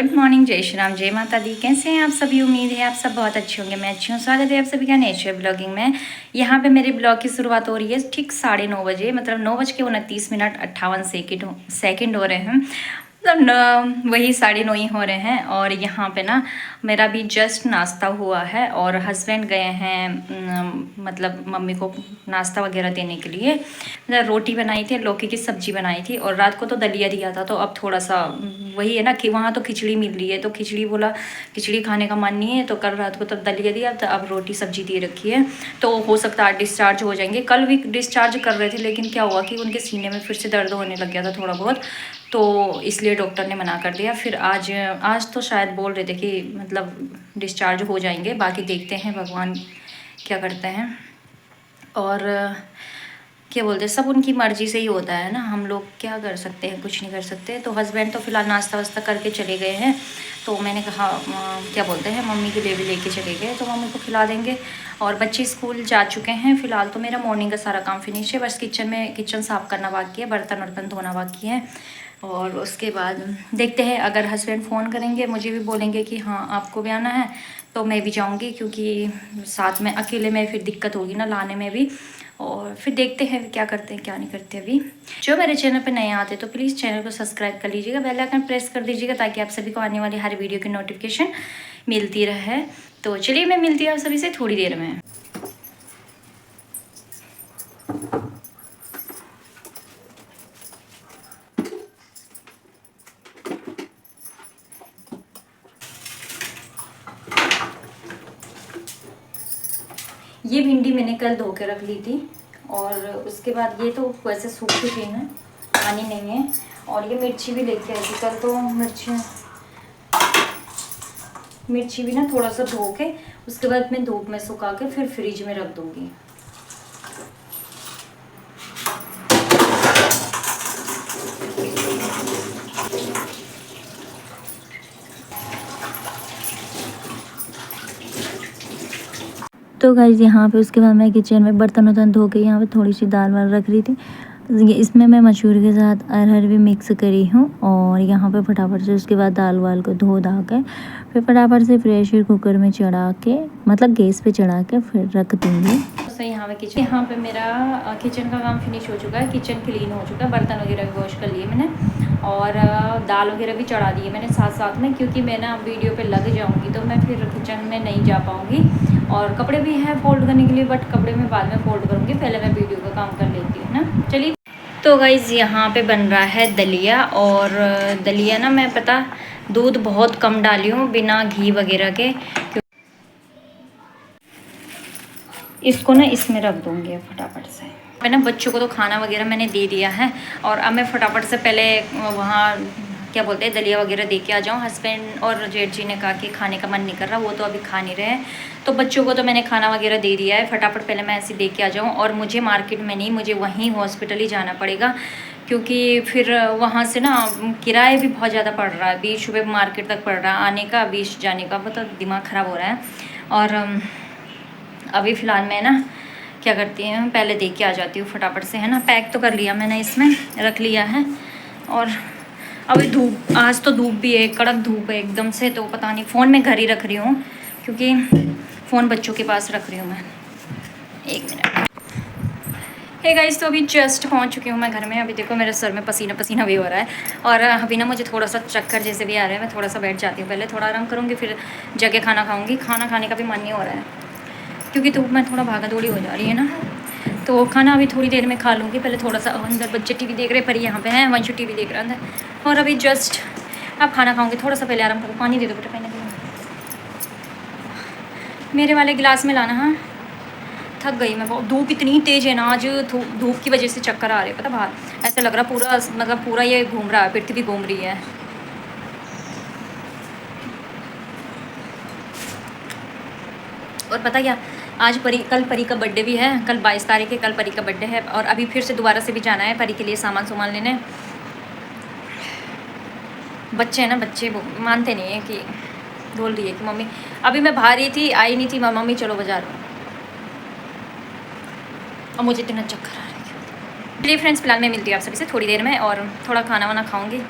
Good morning, जय श्री राम, जय माता दी। कैसे हैं आप सभी? उम्मीद है आप सब बहुत अच्छे होंगे। मैं अच्छी हूँ। स्वागत है आप सभी का नेचर ब्लॉगिंग में। यहाँ पे मेरे ब्लॉग की शुरुआत हो रही है ठीक 9:30 बजे, मतलब 9:29 सेकंड हो रहे हैं, मतलब वही 9:30 ही हो रहे हैं। और यहाँ पे ना मेरा भी जस्ट नाश्ता हुआ है और हस्बैंड गए हैं मतलब मम्मी को नाश्ता वगैरह देने के लिए। मतलब रोटी बनाई थी, लौकी की सब्जी बनाई थी और रात को तो दलिया दिया था, तो अब थोड़ा सा वही है ना कि वहाँ तो खिचड़ी मिल रही है, तो खिचड़ी बोला खिचड़ी खाने का मन नहीं है, तो कल रात को तब दलिया दिया, तो अब रोटी सब्जी दे रखी है। तो हो सकता है डिस्चार्ज हो जाएंगे। कल भी डिस्चार्ज कर रहे थे, लेकिन क्या हुआ कि उनके सीने में फिर से दर्द होने लग गया था थोड़ा बहुत, तो इसलिए डॉक्टर ने मना कर दिया। फिर आज तो शायद बोल रहे थे कि मतलब डिस्चार्ज हो जाएंगे, बाकी देखते हैं भगवान क्या करते हैं। और क्या बोलते हैं, सब उनकी मर्ज़ी से ही होता है ना, हम लोग क्या कर सकते हैं, कुछ नहीं कर सकते। तो हस्बैंड तो फ़िलहाल नाश्ता वास्ता करके चले गए हैं, तो मैंने कहा क्या बोलते हैं मम्मी के लिए भी लेके चले गए, तो मम्मी को खिला देंगे। और बच्चे स्कूल जा चुके हैं। फ़िलहाल तो मेरा मॉर्निंग का सारा काम फिनिश है, बस किचन साफ़ करना बाकी है, बर्तन वर्तन धोना बाकी है। और उसके बाद देखते हैं, अगर हस्बैंड फ़ोन करेंगे मुझे भी बोलेंगे कि हाँ आपको भी आना है, तो मैं भी जाऊंगी, क्योंकि साथ में अकेले में फिर दिक्कत होगी ना लाने में भी। और फिर देखते हैं क्या करते हैं क्या नहीं करते। अभी जो मेरे चैनल पर नए आते तो प्लीज़ चैनल को सब्सक्राइब कर लीजिएगा, बेल आइकन प्रेस कर दीजिएगा, ताकि आप सभी को आने वाली हर वीडियो की नोटिफिकेशन मिलती रहे। तो चलिए मैं मिलती हूँ आप सभी से थोड़ी देर में। ये भिंडी मैंने कल धो के रख ली थी, और उसके बाद ये तो वैसे सूख चुकी है, पानी नहीं है। और ये मिर्ची भी लेके आई थी कल, तो मिर्ची भी ना थोड़ा सा धो के उसके बाद मैं धूप में सुखा के फिर फ्रिज में रख दूँगी। तो गाइस यहाँ पे उसके बाद मैं किचन में बर्तन वर्तन धो के यहाँ पे थोड़ी सी दाल वाल रख रही थी। इसमें मैं मसूर के साथ अरहर भी मिक्स करी हूँ, और यहाँ पे फटाफट से उसके बाद दाल वाल को धो धा के फिर फटाफट से प्रेशर कुकर में चढ़ा के, मतलब गैस पे चढ़ा के फिर रख दूँगी। तो यहाँ पे मेरा किचन का काम फिनिश हो चुका है, किचन क्लीन हो चुका है, बर्तन वगैरह भी वॉश कर लिए मैंने, और दाल वगैरह भी चढ़ा दी है मैंने साथ साथ में, क्योंकि मैं ना वीडियो पे लग जाऊँगी तो मैं फिर किचन में नहीं जा पाऊँगी। और कपड़े भी हैं फोल्ड करने के लिए, बट कपड़े में बाद में फोल्ड करूँगी, पहले मैं वीडियो का काम कर लेती हूँ ना। चलिए, तो गाइज़ यहाँ पे बन रहा है दलिया। और दलिया ना मैं पता दूध बहुत कम डाली हूँ, बिना घी वगैरह के। इसको ना इसमें रख दूँगी फटाफट से। मैं ना बच्चों को तो खाना वगैरह मैंने दे दिया है, और अब मैं फटाफट से पहले वहाँ क्या बोलते हैं दलिया वगैरह दे के आ जाऊँ। हस्बैंड और जेठ जी ने कहा कि खाने का मन नहीं कर रहा, वो तो अभी खा नहीं रहे, तो बच्चों को तो मैंने खाना वगैरह दे दिया है। फटाफट पहले मैं ऐसे दे के आ जाऊँ, और मुझे मार्केट में नहीं, मुझे वहीं हॉस्पिटल ही जाना पड़ेगा, क्योंकि फिर वहाँ से ना किराया भी बहुत ज़्यादा पड़ रहा है, 20 रुपये मार्केट तक पड़ रहा है आने का, 20 जाने का, मतलब दिमाग ख़राब हो रहा है। और अभी फ़िलहाल मैं ना क्या करती हूँ, पहले दे के आ जाती हूँ फटाफट से, है ना। पैक तो कर लिया मैंने, इसमें रख लिया है। और अभी धूप, आज तो धूप भी है, कड़क धूप है एकदम से, तो पता नहीं, फ़ोन में घर ही रख रही हूँ, क्योंकि फ़ोन बच्चों के पास रख रही हूँ मैं। 1 मिनट। हे गाइस, तो अभी जस्ट पहुँच चुकी हूँ मैं घर में। अभी देखो मेरे सर में पसीना पसीना भी हो रहा है, और अभी ना मुझे थोड़ा सा चक्कर जैसे भी आ रहा है। मैं थोड़ा सा बैठ जाती हूँ, पहले थोड़ा आराम करूँगी, फिर जगह खाना खाऊँगी। खाना खाने का भी मन नहीं हो रहा है, क्योंकि धूप में थोड़ा भागा दौड़ी हो जा रही है ना, तो खाना अभी थोड़ी देर में खा लूँगी। पहले थोड़ा सा अंदर बच्चे टीवी देख रहे, पर यहाँ पे हैं, वंशु टीवी देख रहा अंदर। और अभी जस्ट अब खाना खाऊँगी, थोड़ा सा पहले आराम करूँ। पानी दे दो बेटा, पहले मेरे वाले गिलास में लाना। हाँ, थक गई मैं बहुत, धूप इतनी तेज़ है ना आज, धूप की वजह से चक्कर आ रहे, पता बाहर ऐसा लग रहा पूरा, मतलब पूरा ये घूम रहा है, पृथ्वी घूम रही है। और पता क्या, आज कल परी का बर्थडे भी है, कल 22 तारीख है, कल परी का बर्थडे है, और अभी फिर से दोबारा से भी जाना है परी के लिए सामान लेने। बच्चे हैं ना, बच्चे मानते नहीं है, कि बोल रही है कि मम्मी, अभी मैं बाहर ही थी, आई नहीं थी, मम्मी चलो बाजार में, और मुझे इतना चक्कर आ रही है। चलिए फ्रेंड्स, फिलहाल मैं मिलती हूँ आप सभी से थोड़ी देर में, और थोड़ा खाना वाना खाऊँगी,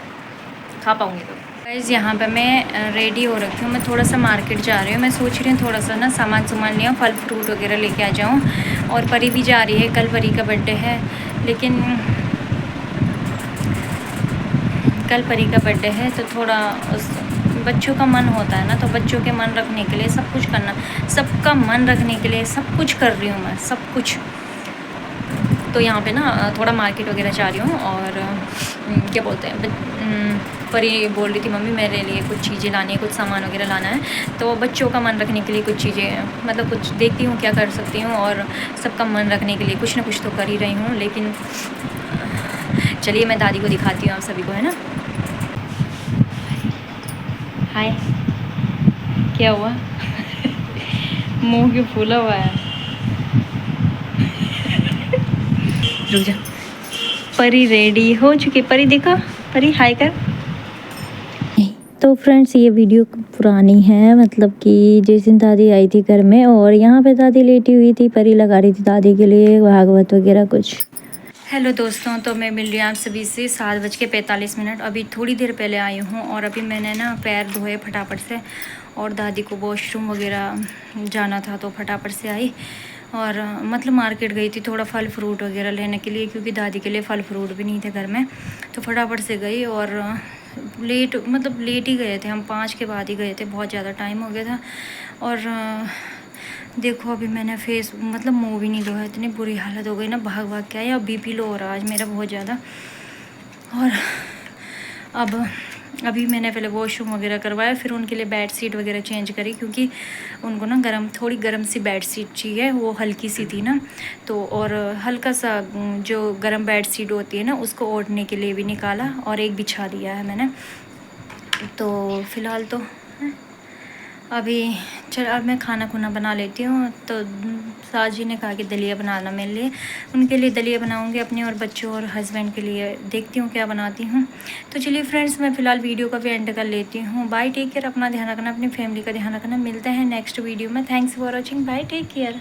खा पाऊँगी तो। गाइस यहाँ पे मैं रेडी हो रखी हूँ। मैं थोड़ा सा मार्केट जा रही हूँ। मैं सोच रही हूँ थोड़ा सा ना सामान लिया, फल फ्रूट वगैरह लेके आ जाऊँ। और परी भी जा रही है, कल परी का बर्थडे है। लेकिन कल परी का बर्थडे है तो थोड़ा बच्चों का मन होता है ना, तो बच्चों के मन रखने के लिए सब कुछ करना, सबका मन रखने के लिए सब कुछ कर रही हूँ मैं, सब कुछ। तो यहाँ पे ना थोड़ा मार्केट वगैरह जा रही हूँ। और क्या बोलते हैं, परी बोल रही थी मम्मी मेरे लिए कुछ चीज़ें लानी है, कुछ सामान वगैरह लाना है। तो बच्चों का मन रखने के लिए कुछ चीज़ें, मतलब कुछ देखती हूँ क्या कर सकती हूँ। और सबका मन रखने के लिए कुछ ना कुछ तो कर ही रही हूँ। लेकिन चलिए मैं दादी को दिखाती हूँ आप सभी को, है ना। हाय, क्या हुआ? मुंह क्यों फूला हुआ है? रुक जा। परी रेडी हो चुकी। परी देखो, परी हाय कर। तो फ्रेंड्स ये वीडियो पुरानी है, मतलब कि जिस दिन दादी आई थी घर में और यहाँ पे दादी लेटी हुई थी, परी लगा रही थी दादी के लिए भागवत वगैरह कुछ। हेलो दोस्तों, तो मैं मिल रही हूँ आप सभी से 7:45। अभी थोड़ी देर पहले आई हूँ और अभी मैंने ना पैर धोए फटाफट से, और दादी को वॉशरूम वगैरह जाना था तो फटाफट से आई। और मतलब मार्केट गई थी थोड़ा फल फ्रूट वगैरह लेने के लिए, क्योंकि दादी के लिए फल फ्रूट भी नहीं थे घर में। तो फटाफट से गई और लेट ही गए थे हम, 5 के बाद ही गए थे, बहुत ज़्यादा टाइम हो गया था। और देखो अभी मैंने मुँह भी नहीं धोया, इतनी बुरी हालत हो गई ना, भाग भाग के आई। और बीपी लो हो रहा आज मेरा बहुत ज़्यादा। और अब अभी मैंने पहले वॉशरूम वगैरह करवाया, फिर उनके लिए बेड शीट वगैरह चेंज करी, क्योंकि उनको ना थोड़ी गर्म सी बेड शीट चाहिए, वो हल्की सी थी ना। तो और हल्का सा जो गर्म बेड शीट होती है ना, उसको ओढ़ने के लिए भी निकाला और एक बिछा दिया है मैंने। तो फ़िलहाल तो अभी चल, अब मैं खाना खुना बना लेती हूँ। तो साजी ने कहा कि दलिया बनाना मेरे लिए, उनके लिए दलिया बनाऊँगी, अपने और बच्चों और हस्बैंड के लिए देखती हूँ क्या बनाती हूँ। तो चलिए फ्रेंड्स, मैं फ़िलहाल वीडियो का भी एंड कर लेती हूँ। बाय, टेक केयर, अपना ध्यान रखना, अपनी फैमिली का ध्यान रखना। मिलते हैं नेक्स्ट वीडियो में। Thanks for watching, bye, take care.